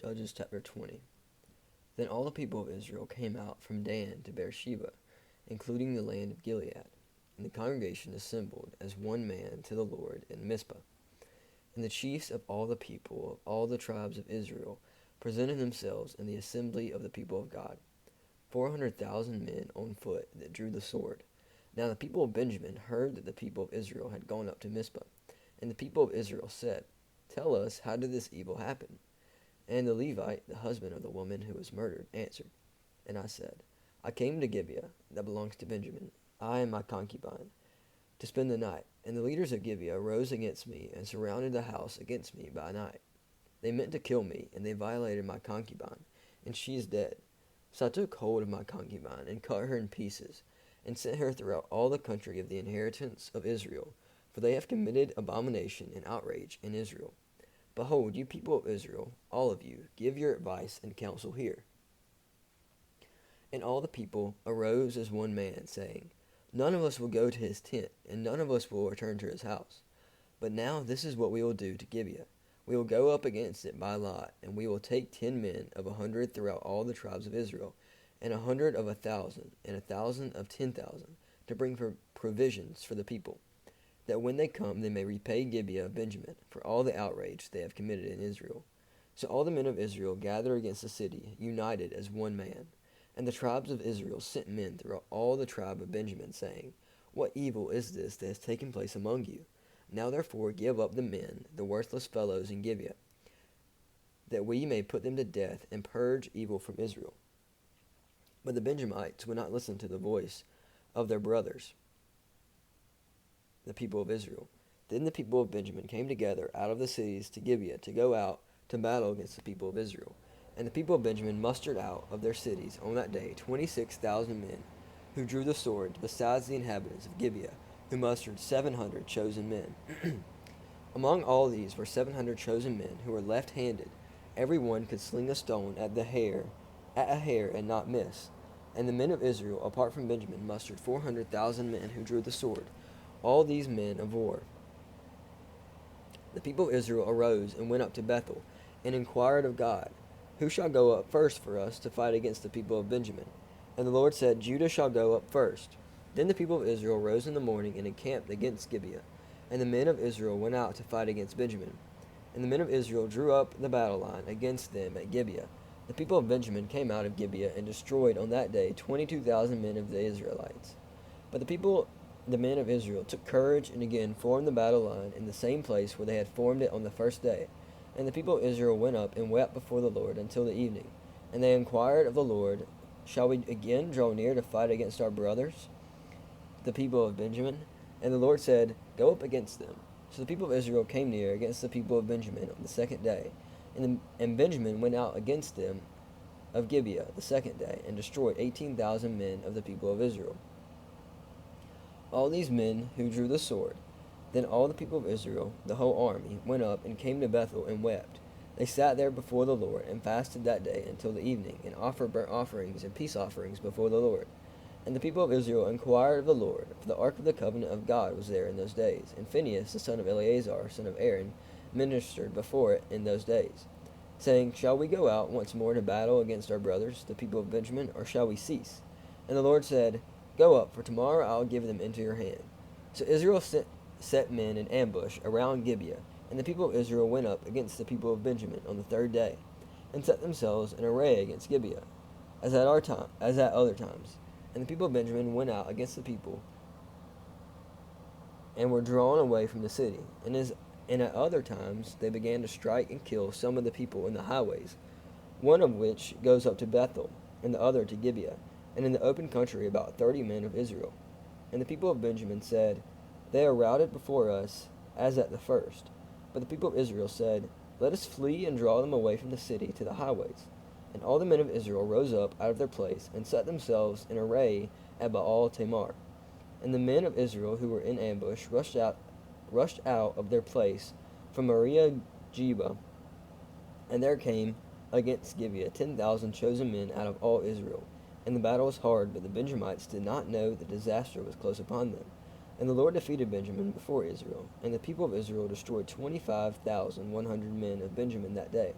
Judges chapter 20. Then all the people of Israel came out from Dan to Beersheba, including the land of Gilead. And the congregation assembled as one man to the Lord in Mizpah. And the chiefs of all the people of all the tribes of Israel presented themselves in the assembly of the people of God, 400,000 men on foot that drew the sword. Now the people of Benjamin heard that the people of Israel had gone up to Mizpah. And the people of Israel said, "Tell us, how did this evil happen?" And the Levite, the husband of the woman who was murdered, answered. And I said, "I came to Gibeah, that belongs to Benjamin, I and my concubine, to spend the night. And the leaders of Gibeah rose against me and surrounded the house against me by night. They meant to kill me, and they violated my concubine, and she is dead. So I took hold of my concubine and cut her in pieces, and sent her throughout all the country of the inheritance of Israel, for they have committed abomination and outrage in Israel. Behold, you people of Israel, all of you, give your advice and counsel here." And all the people arose as one man, saying, "None of us will go to his tent, and none of us will return to his house. But now this is what we will do to Gibeah. We will go up against it by lot, and we will take 10 men of 100 throughout all the tribes of Israel, and 100 of 1,000, and 1,000 of 10,000, to bring for provisions for the people, that when they come they may repay Gibeah of Benjamin for all the outrage they have committed in Israel." So all the men of Israel gathered against the city, united as one man. And the tribes of Israel sent men throughout all the tribe of Benjamin, saying, "What evil is this that has taken place among you? Now therefore give up the men, the worthless fellows in Gibeah, that we may put them to death and purge evil from Israel." But the Benjamites would not listen to the voice of their brothers, the people of Israel. Then the people of Benjamin came together out of the cities to Gibeah to go out to battle against the people of Israel. And the people of Benjamin mustered out of their cities on that day 26,000 men who drew the sword, besides the inhabitants of Gibeah, who mustered 700 chosen men. Among all these were 700 chosen men who were left-handed. Every one could sling a stone at a hair and not miss. And the men of Israel, apart from Benjamin, mustered 400,000 men who drew the sword, all these men of war. The people of Israel arose and went up to Bethel, and inquired of God, "Who shall go up first for us to fight against the people of Benjamin?" And the Lord said, "Judah shall go up first." Then the people of Israel rose in the morning and encamped against Gibeah. And the men of Israel went out to fight against Benjamin. And the men of Israel drew up the battle line against them at Gibeah. The people of Benjamin came out of Gibeah and destroyed on that day 22,000 men of the Israelites. But the men of Israel took courage and again formed the battle line in the same place where they had formed it on the first day. And the people of Israel went up and wept before the Lord until the evening. And they inquired of the Lord, "Shall we again draw near to fight against our brothers, the people of Benjamin?" And the Lord said, "Go up against them." So the people of Israel came near against the people of Benjamin on the second day. And Benjamin went out against them of Gibeah the second day, and destroyed 18,000 men of the people of Israel. All these men who drew the sword. Then all the people of Israel, the whole army, went up and came to Bethel and wept. They sat there before the Lord and fasted that day until the evening, and offered burnt offerings and peace offerings before the Lord. And the people of Israel inquired of the Lord, for the ark of the covenant of God was there in those days. And Phinehas, the son of Eleazar, son of Aaron, ministered before it in those days, saying, "Shall we go out once more to battle against our brothers, the people of Benjamin, or shall we cease?" And the Lord said, "Go up, for tomorrow I will give them into your hand." So Israel set men in ambush around Gibeah, and the people of Israel went up against the people of Benjamin on the third day, and set themselves in array against Gibeah, as at other times. And the people of Benjamin went out against the people, and were drawn away from the city. And at other times they began to strike and kill some of the people in the highways, one of which goes up to Bethel, and the other to Gibeah, and in the open country about 30 men of Israel. And the people of Benjamin said, "They are routed before us as at the first." But the people of Israel said, "Let us flee and draw them away from the city to the highways." And all the men of Israel rose up out of their place, and set themselves in array at Baal Tamar. And the men of Israel who were in ambush rushed out of their place from Maria Jeba, and there came against Gibeah 10,000 chosen men out of all Israel. And the battle was hard, but the Benjamites did not know that disaster was close upon them. And the Lord defeated Benjamin before Israel, and the people of Israel destroyed 25,100 men of Benjamin that day.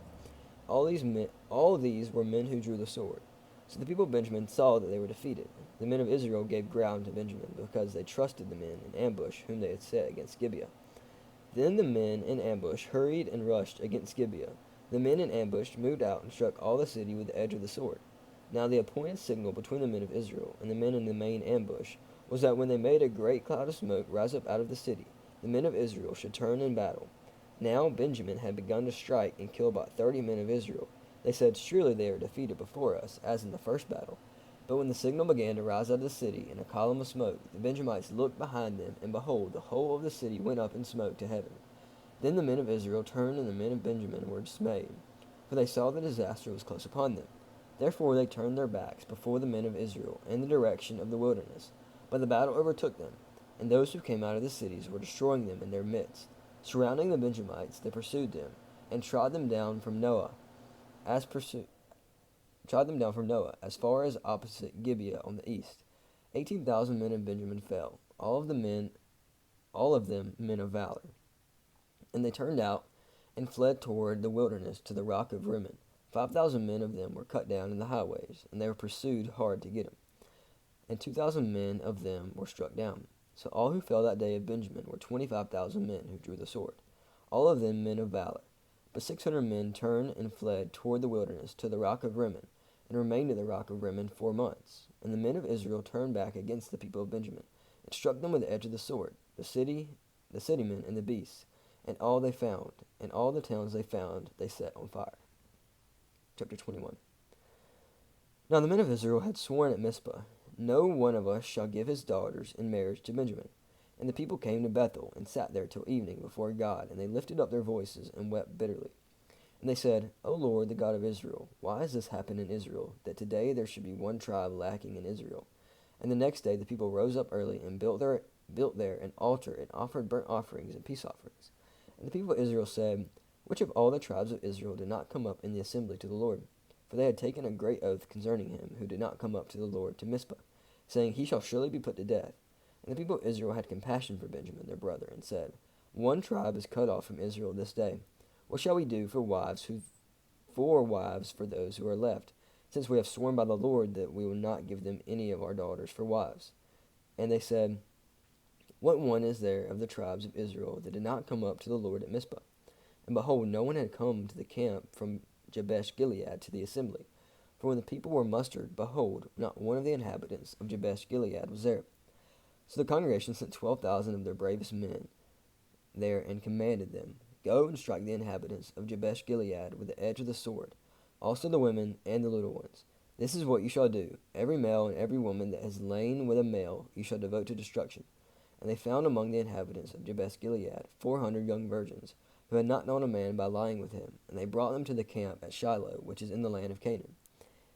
All these were men who drew the sword. So the people of Benjamin saw that they were defeated. The men of Israel gave ground to Benjamin, because they trusted the men in ambush whom they had set against Gibeah. Then the men in ambush hurried and rushed against Gibeah. The men in ambush moved out and struck all the city with the edge of the sword. Now the appointed signal between the men of Israel and the men in the main ambush was that when they made a great cloud of smoke rise up out of the city, the men of Israel should turn in battle. Now Benjamin had begun to strike and kill about 30 men of Israel. They said, "Surely they are defeated before us, as in the first battle." But when the signal began to rise out of the city in a column of smoke, the Benjamites looked behind them, and behold, the whole of the city went up in smoke to heaven. Then the men of Israel turned, and the men of Benjamin were dismayed, for they saw the disaster was close upon them. Therefore they turned their backs before the men of Israel in the direction of the wilderness. But the battle overtook them, and those who came out of the cities were destroying them in their midst. Surrounding the Benjamites, they pursued them, and trod them down from Noah, as far as opposite Gibeah on the east. 18,000 men of Benjamin fell, all of them men of valor. And they turned out and fled toward the wilderness to the rock of Rimmon. 5,000 men of them were cut down in the highways, and they were pursued hard to get them. And 2,000 men of them were struck down. So all who fell that day of Benjamin were 25,000 men who drew the sword, all of them men of valor. But 600 men turned and fled toward the wilderness to the rock of Rimmon, and remained at the rock of Rimmon 4 months. And the men of Israel turned back against the people of Benjamin, and struck them with the edge of the sword, the citymen, and the beasts, and all they found, and all the towns they found they set on fire. Chapter 21. Now the men of Israel had sworn at Mizpah, "No one of us shall give his daughters in marriage to Benjamin." And the people came to Bethel, and sat there till evening before God, and they lifted up their voices, and wept bitterly. And they said, "O Lord, the God of Israel, why has this happened in Israel, that today there should be one tribe lacking in Israel?" And the next day the people rose up early, and built there an altar, and offered burnt offerings and peace offerings. And the people of Israel said, "Which of all the tribes of Israel did not come up in the assembly to the Lord?" For they had taken a great oath concerning him who did not come up to the Lord to Mizpah, saying, "He shall surely be put to death." And the people of Israel had compassion for Benjamin their brother, and said, "One tribe is cut off from Israel this day. What shall we do for wives for those who are left, since we have sworn by the Lord that we will not give them any of our daughters for wives?" And they said, "What one is there of the tribes of Israel that did not come up to the Lord at Mizpah?" And behold, no one had come to the camp from Jabesh Gilead to the assembly. For when the people were mustered, behold, not one of the inhabitants of Jabesh Gilead was there. So the congregation sent 12,000 of their bravest men there, and commanded them, "Go and strike the inhabitants of Jabesh Gilead with the edge of the sword, also the women and the little ones. This is what you shall do. Every male and every woman that has lain with a male you shall devote to destruction." And they found among the inhabitants of Jabesh Gilead 400 young virgins, who had not known a man by lying with him, and they brought them to the camp at Shiloh, which is in the land of Canaan.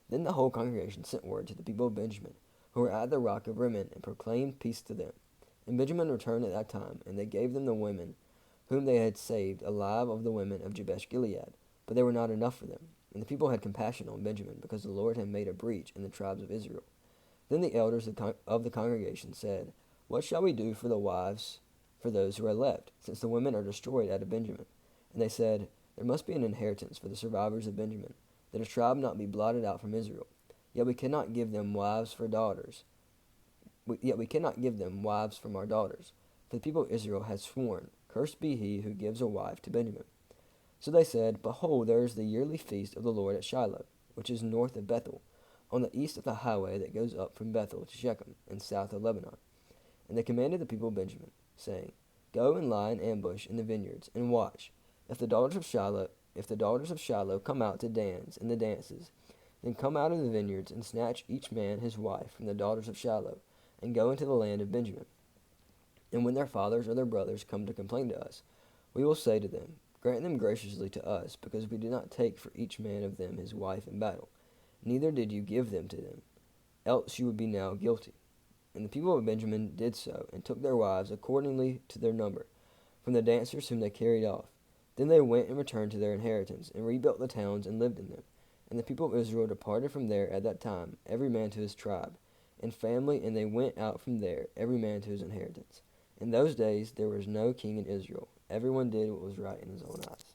Then the whole congregation sent word to the people of Benjamin, who were at the rock of Rimmon, and proclaimed peace to them. And Benjamin returned at that time, and they gave them the women whom they had saved alive of the women of Jabesh Gilead, but they were not enough for them. And the people had compassion on Benjamin, because the Lord had made a breach in the tribes of Israel. Then the elders of the congregation said, "What shall we do for the wives for those who are left, since the women are destroyed out of Benjamin?" And they said, "There must be an inheritance for the survivors of Benjamin, that a tribe not be blotted out from Israel. Yet we cannot give them wives for daughters. Yet we cannot give them wives from our daughters. For the people of Israel has sworn, Cursed be he who gives a wife to Benjamin." So they said, "Behold, there is the yearly feast of the Lord at Shiloh, which is north of Bethel, on the east of the highway that goes up from Bethel to Shechem, and south of Lebanon." And they commanded the people of Benjamin, saying, "Go and lie in ambush in the vineyards, and watch. If the daughters of Shiloh come out to dance in the dances, then come out of the vineyards, and snatch each man his wife from the daughters of Shiloh, and go into the land of Benjamin. And when their fathers or their brothers come to complain to us, we will say to them, Grant them graciously to us, because we did not take for each man of them his wife in battle, neither did you give them to them, else you would be now guilty." And the people of Benjamin did so, and took their wives accordingly to their number, from the dancers whom they carried off. Then they went and returned to their inheritance, and rebuilt the towns, and lived in them. And the people of Israel departed from there at that time, every man to his tribe and family, and they went out from there, every man to his inheritance. In those days there was no king in Israel. Everyone did what was right in his own eyes.